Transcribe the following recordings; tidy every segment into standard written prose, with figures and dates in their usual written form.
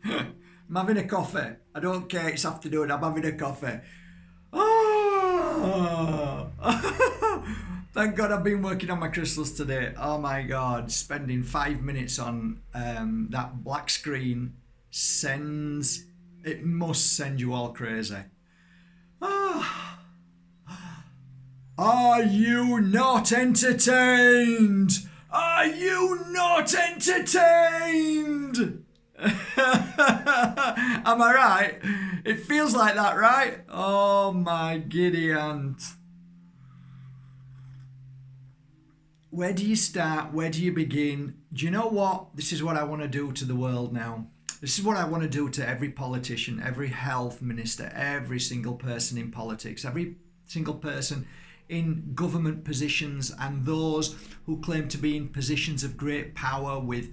I'm having a coffee. I don't care, it's afternoon, I'm having a coffee. Oh! Thank God I've been working on my crystals today. Oh my God, spending 5 minutes on that black screen must send you all crazy. Oh. Are you not entertained? Are you not entertained? Am I right? It feels like that, right? Oh my giddy aunt. Where do you start? Where do you begin? Do you know what? This is what I want to do to the world now. This is what I want to do to every politician, every health minister, every single person in politics, every single person in government positions, and those who claim to be in positions of great power with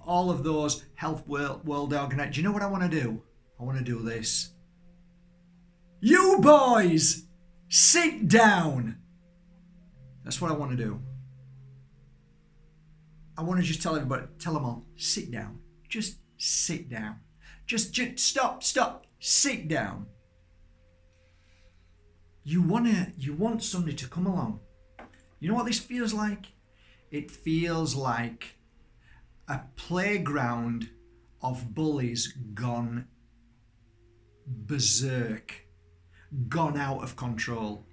all of those health world organizations. Do you know what I want to do? I want to do this. You boys, sit down. That's what I want to do. I want to just tell everybody, tell them all, sit down. Just sit down. Just stop, sit down. You want somebody to come along. You know what this feels like? It feels like a playground of bullies gone berserk, gone out of control.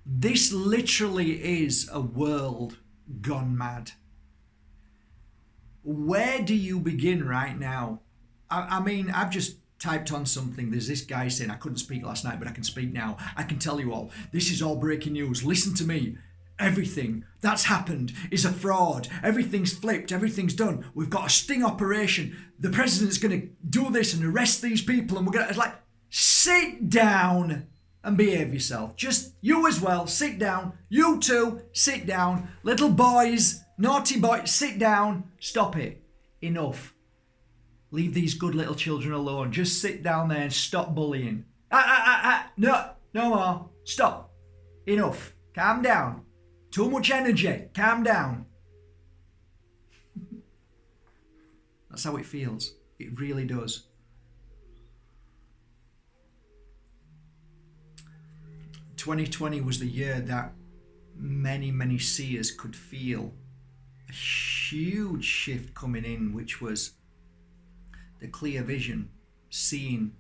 This literally is a world gone mad. Where do you begin right now? I mean, I've just typed on something. There's this guy saying, I couldn't speak last night, but I can speak now. I can tell you all, this is all breaking news. Listen to me. Everything that's happened is a fraud. Everything's flipped. Everything's done. We've got a sting operation. The president's going to do this and arrest these people. And we're going to, it's like, sit down and behave yourself. Just you as well. Sit down. You too. Sit down. Little boys, naughty boys, sit down. Stop it. Enough. Leave these good little children alone. Just sit down there and stop bullying. No more. Stop. Enough. Calm down. Too much energy. Calm down. That's how it feels. It really does. 2020 was the year that many seers could feel a huge shift coming in, which was the clear vision, seeing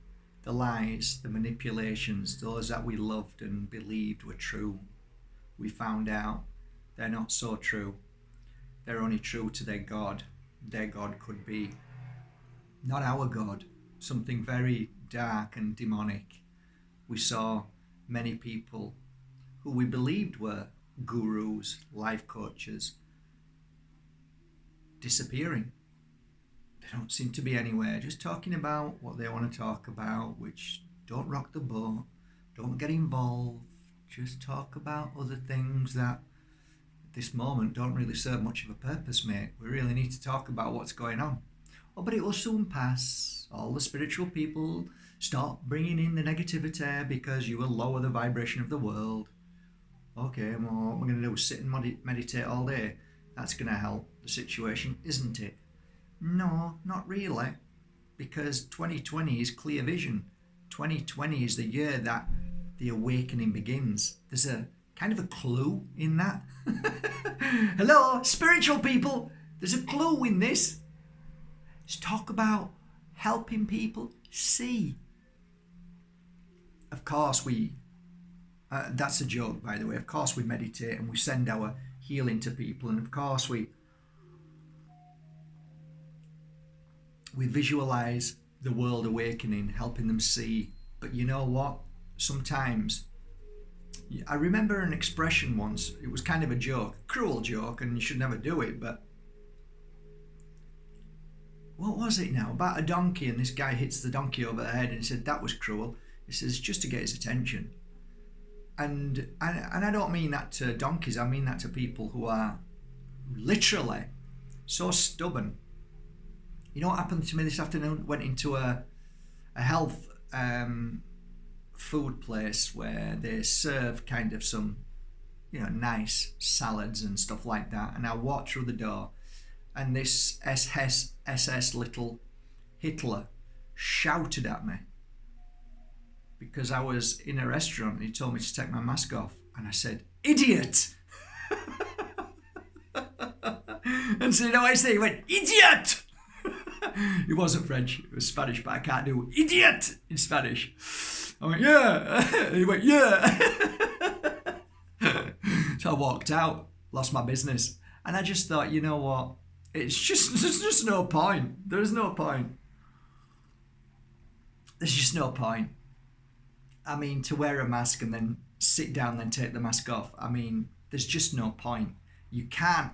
the lies, the manipulations, those that we loved and believed were true. We found out they're not so true. They're only true to their God. Their God could be not our God, something very dark and demonic. We saw many people who we believed were gurus, life coaches, disappearing. They don't seem to be anywhere, just talking about what they want to talk about, which don't rock the boat, don't get involved, just talk about other things that at this moment don't really serve much of a purpose, mate. We really need to talk about what's going on. Oh, but it will soon pass. All the spiritual people stop bringing in the negativity because you will lower the vibration of the world. Okay, well, what we're going to do is sit and meditate all day. That's going to help the situation, isn't it? No, not really, because 2020 is clear vision. 2020 is the year that the awakening begins. There's a kind of a clue in that. Hello, spiritual people. There's a clue in this. Let's talk about helping people see. Of course that's a joke, by the way. Of course we meditate and we send our healing to people. And of course we visualize the world awakening, helping them see. But you know what? Sometimes, I remember an expression once, it was kind of a joke, cruel joke, and you should never do it, but what was it now? About a donkey, and this guy hits the donkey over the head, and he said, that was cruel. He says, just to get his attention. And I don't mean that to donkeys, I mean that to people who are literally so stubborn. You know what happened to me this afternoon? Went into a health food place where they serve kind of some, nice salads and stuff like that. And I walked through the door And this SS little Hitler shouted at me because I was in a restaurant and he told me to take my mask off. And I said, "Idiot!" And so you know what I say? He went, "Idiot!" It wasn't French, it was Spanish, but I can't do idiot in Spanish. I went, "Yeah." He went, "Yeah." So I walked out, lost my business. And I just thought, you know what? There's just no point. There's no point. There's just no point. I mean, to wear a mask and then sit down, then take the mask off. I mean, there's just no point. You can't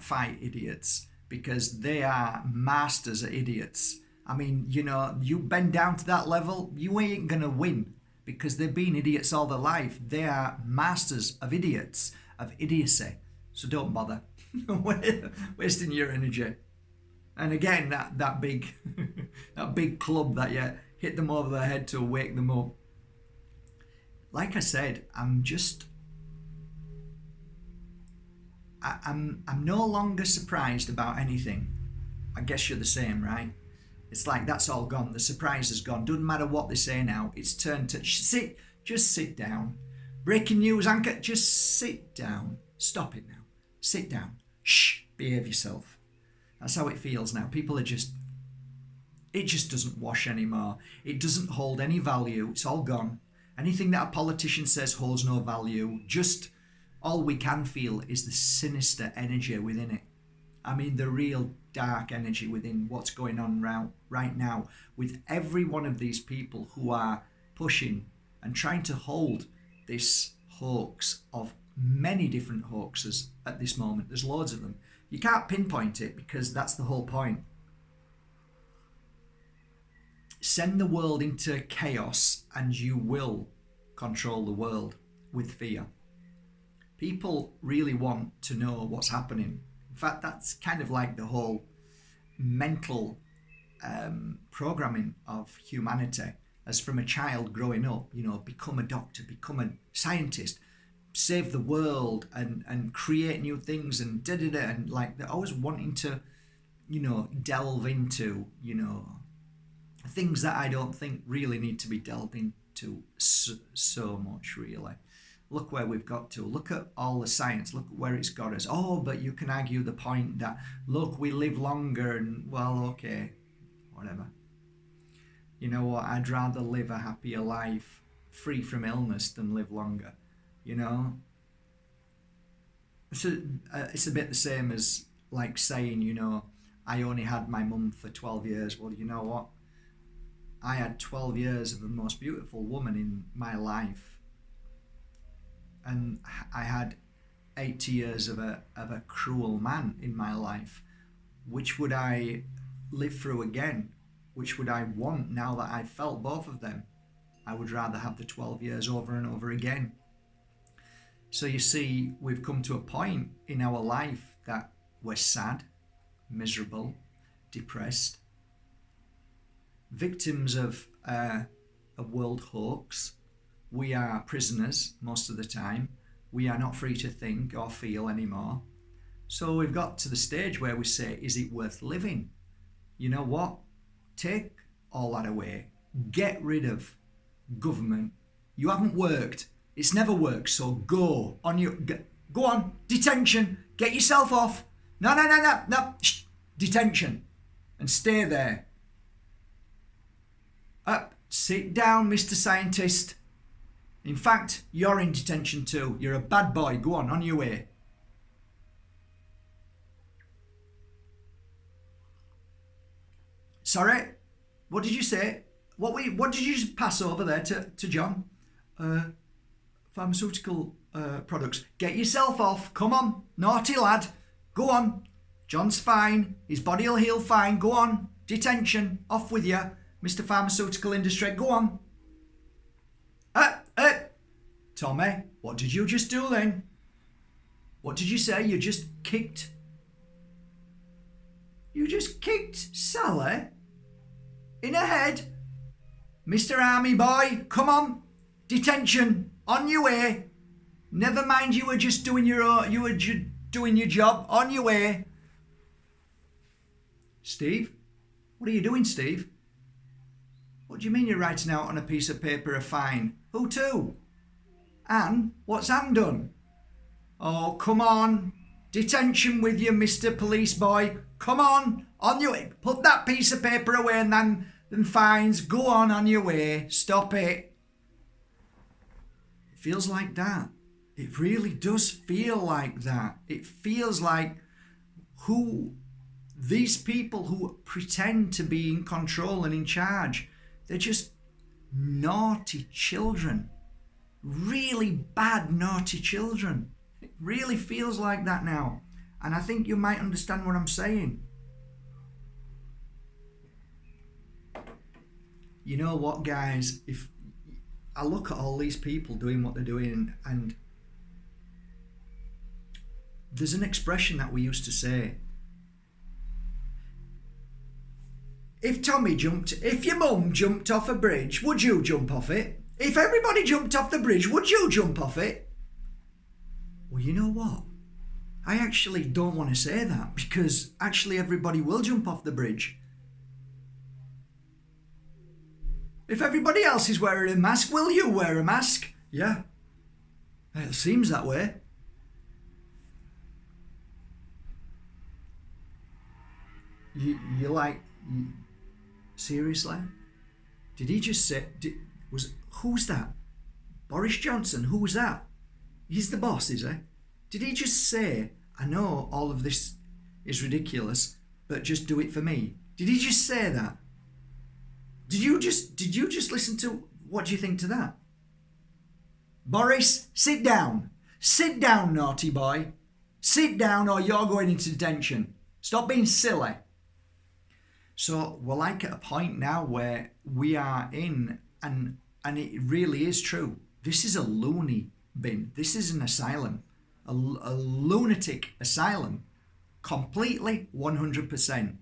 fight idiots because they are masters at idiots. I mean, you know, you bend down to that level, you ain't gonna win because they've been idiots all their life. They are masters of idiots, of idiocy. So don't bother wasting your energy. And again, that big that big club that you hit them over the head to wake them up. Like I said, I'm no longer surprised about anything. I guess you're the same, right? It's like that's all gone. The surprise is gone. Doesn't matter what they say now. It's turned to just sit down. Breaking news anchor, just sit down. Stop it now. Sit down. Shh, behave yourself. That's how it feels now. People are it just doesn't wash anymore. It doesn't hold any value. It's all gone. Anything that a politician says holds no value. Just all we can feel is the sinister energy within it. I mean, the real dark energy within what's going on right now with every one of these people who are pushing and trying to hold this hoax of many different hoaxes at this moment. There's loads of them. You can't pinpoint it because that's the whole point. Send the world into chaos and you will control the world with fear. People really want to know what's happening. In fact, that's kind of like the whole mental programming of humanity. As from a child growing up, you know, become a doctor, become a scientist, save the world and create new things and da-da-da. And like they're always wanting to, you know, delve into, you know, things that I don't think really need to be delved into so much, really. Look where we've got to. Look at all the science. Look at where it's got us. Oh, but you can argue the point that, look, we live longer and, well, okay, whatever. You know what? I'd rather live a happier life free from illness than live longer, you know? It's a bit the same as like saying, you know, I only had my mum for 12 years. Well, you know what? I had 12 years of the most beautiful woman in my life. And I had 80 years of a cruel man in my life. Which would I live through again? Which would I want now that I felt both of them? I would rather have the 12 years over and over again. So you see, we've come to a point in our life that we're sad, miserable, depressed, victims of a world hoax. We are prisoners most of the time. We are not free to think or feel anymore. So we've got to the stage where we say, is it worth living? You know what? Take all that away. Get rid of government. You haven't worked. It's never worked. So go on. Detention. Get yourself off. No. Shh. Detention. And stay there. Up. Sit down, Mr. Scientist. In fact, you're in detention too. You're a bad boy. Go on your way. Sorry? What did you say? What did you just pass over there to John? Pharmaceutical products. Get yourself off. Come on. Naughty lad. Go on. John's fine. His body'll heal fine. Go on. Detention. Off with you. Mr. Pharmaceutical Industry. Go on. Tommy, what did you just do then? What did you say? You just kicked Sally in her head? Mr. Army boy, come on. Detention. On your way. Never mind, you were just doing your job. On your way. Steve? What are you doing, Steve? What do you mean you're writing out on a piece of paper a fine? Who to? Anne? What's Anne done? Oh, come on. Detention with you, Mr. Police Boy. Come on your way. Put that piece of paper away and then fines. Go on your way. Stop it. It feels like that. It really does feel like that. It feels like these people who pretend to be in control and in charge, they're just naughty children. Really bad, naughty children. It really feels like that now. And I think you might understand what I'm saying. You know what, guys? If I look at all these people doing what they're doing, and there's an expression that we used to say. If your mum jumped off a bridge, would you jump off it? If everybody jumped off the bridge, would you jump off it? Well, you know what? I actually don't want to say that, because actually everybody will jump off the bridge. If everybody else is wearing a mask, will you wear a mask? Yeah. It seems that way. You're like, seriously? Did he just say, who's that? Boris Johnson, who was that? He's the boss, is he? Did he just say, I know all of this is ridiculous, but just do it for me? Did he just say that? Did you just listen to, what do you think to that? Boris, sit down. Sit down, naughty boy. Sit down or you're going into detention. Stop being silly. So we're like at a point now where we are in, and it really is true. This is a loony bin. This is an asylum. A lunatic asylum. Completely 100%.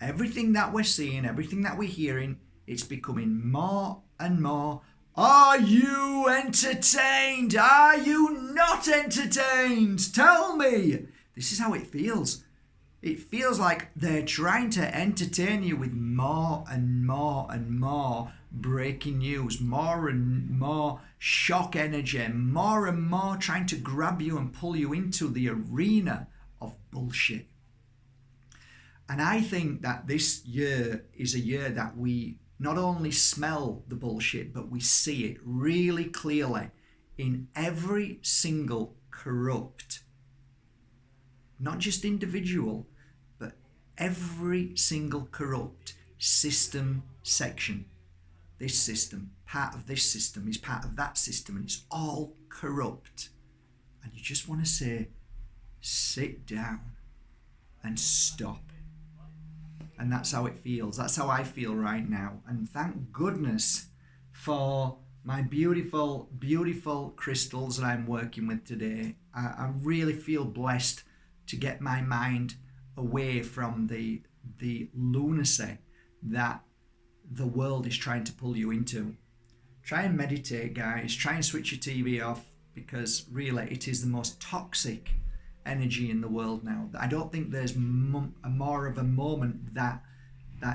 Everything that we're seeing, everything that we're hearing, it's becoming more and more. Are you entertained? Are you not entertained? Tell me. This is how it feels. It feels like they're trying to entertain you with more and more and more breaking news, more and more shock energy, more and more trying to grab you and pull you into the arena of bullshit. And I think that this year is a year that we not only smell the bullshit, but we see it really clearly in every single corrupt, not just individual, but every single corrupt system section. This system, part of this system is part of that system, and it's all corrupt. And you just want to say, sit down and stop. And that's how it feels. That's how I feel right now. And thank goodness for my beautiful, beautiful crystals that I'm working with today. I really feel blessed to get my mind away from the lunacy that the world is trying to pull you into. Try and meditate, guys. Try and switch your TV off, because really it is the most toxic energy in the world now. I don't think there's more of a moment that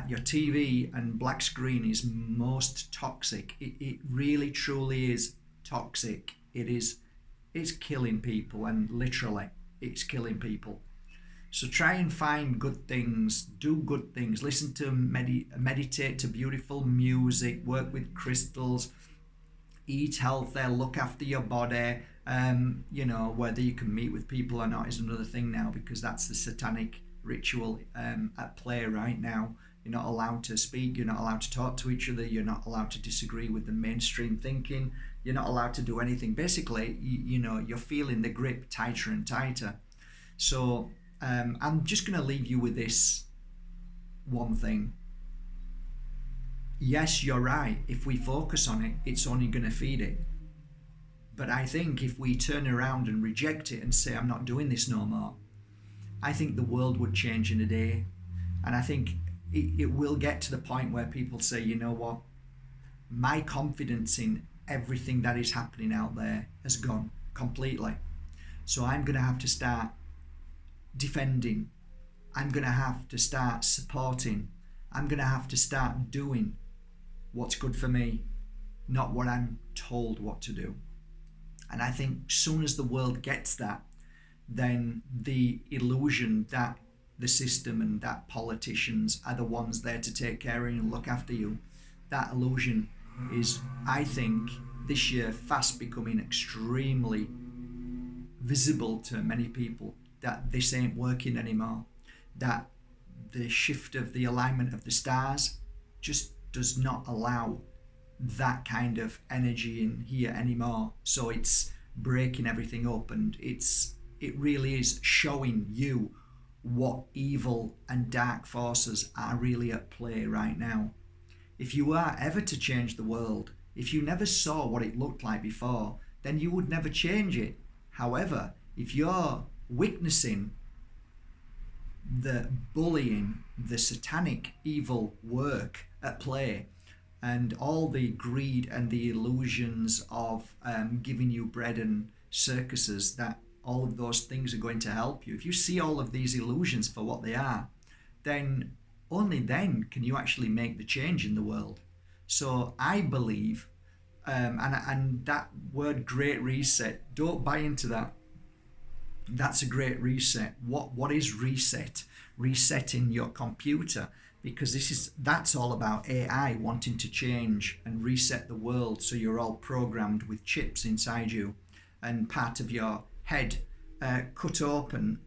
your TV and black screen is most toxic. It really truly is toxic. It's killing people, and literally it's killing people. So try and find good things, do good things, listen to meditate to beautiful music, work with crystals, eat healthy, look after your body. Whether you can meet with people or not is another thing now, because that's the satanic ritual at play right now. You're not allowed to speak, you're not allowed to talk to each other, you're not allowed to disagree with the mainstream thinking, you're not allowed to do anything. Basically, you're feeling the grip tighter and tighter. So I'm just going to leave you with this one thing. Yes, you're right. If we focus on it, it's only going to feed it. But I think if we turn around and reject it and say, I'm not doing this no more, I think the world would change in a day. And I think it will get to the point where people say, you know what, my confidence in everything that is happening out there has gone completely. So I'm going to have to start defending I'm going to have to start supporting. I'm going to have to start doing what's good for me, not what I'm told what to do. And I think soon as the world gets that, then the illusion that the system and that politicians are the ones there to take care of you and look after you, that illusion is, I think, this year fast becoming extremely visible to many people, that this ain't working anymore, that the shift of the alignment of the stars just does not allow that kind of energy in here anymore. So it's breaking everything up, and it really is showing you what evil and dark forces are really at play right now. If you are ever to change the world, if you never saw what it looked like before, then you would never change it. However, if you're witnessing the bullying, the satanic evil work at play, and all the greed and the illusions of giving you bread and circuses, that all of those things are going to help you. If you see all of these illusions for what they are, then only then can you actually make the change in the world. So I believe, and that word great reset, don't buy into that. That's a great reset. What is reset? Resetting your computer, because that's all about AI wanting to change and reset the world, so you're all programmed with chips inside you and part of your head cut open,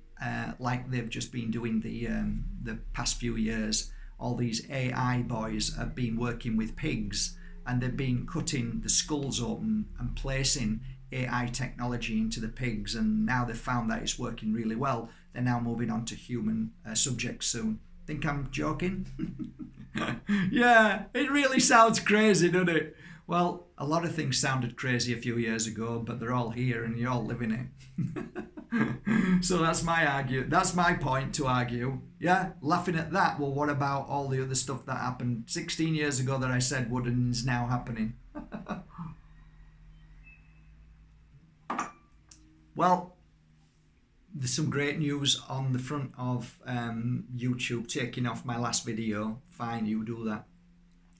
like they've just been doing the past few years. All these AI boys have been working with pigs, and they've been cutting the skulls open and placing AI technology into the pigs, and now they've found that it's working really well. They're now moving on to human subjects soon. Think I'm joking? Yeah, it really sounds crazy, doesn't it? Well, a lot of things sounded crazy a few years ago, but they're all here and you're all living it. So that's my point to argue. Yeah, laughing at that. Well, what about all the other stuff that happened 16 years ago that I said would and is now happening? Well, there's some great news on the front of YouTube taking off my last video. Fine, you do that.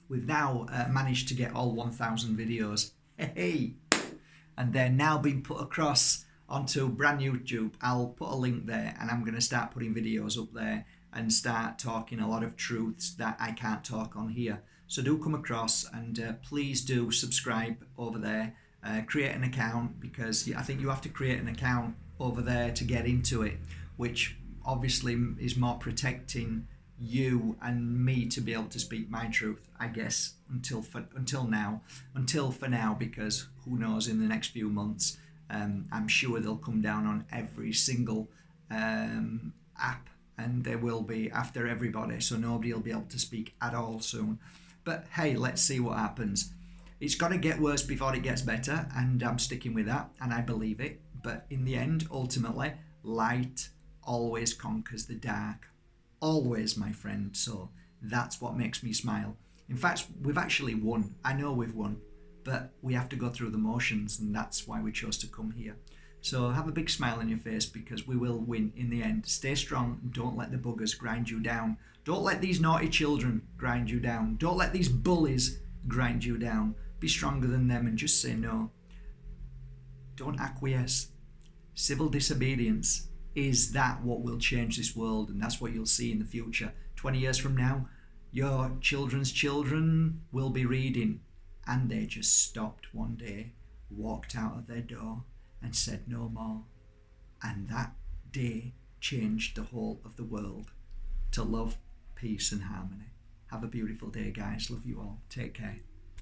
We've now managed to get all 1,000 videos. Hey! And they're now being put across onto brand new YouTube. I'll put a link there, and I'm going to start putting videos up there and start talking a lot of truths that I can't talk on here. So do come across, and please do subscribe over there. Create an account, because I think you have to create an account over there to get into it, which obviously is more protecting you and me to be able to speak my truth, I guess, until for now, because who knows, in the next few months, I'm sure they'll come down on every single app, and they will be after everybody, so nobody will be able to speak at all soon. But hey, let's see what happens. It's got to get worse before it gets better, and I'm sticking with that, and I believe it. But in the end, ultimately, light always conquers the dark. Always, my friend. So that's what makes me smile. In fact, we've actually won. I know we've won, but we have to go through the motions, and that's why we chose to come here. So have a big smile on your face, because we will win in the end. Stay strong, and don't let the buggers grind you down. Don't let these naughty children grind you down. Don't let these bullies grind you down. Be stronger than them and just say no. Don't acquiesce. Civil disobedience, is that what will change this world? And that's what you'll see in the future. 20 years from now, your children's children will be reading, and they just stopped one day, walked out of their door and said no more. And that day changed the whole of the world to love, peace and harmony. Have a beautiful day, guys. Love you all. Take care.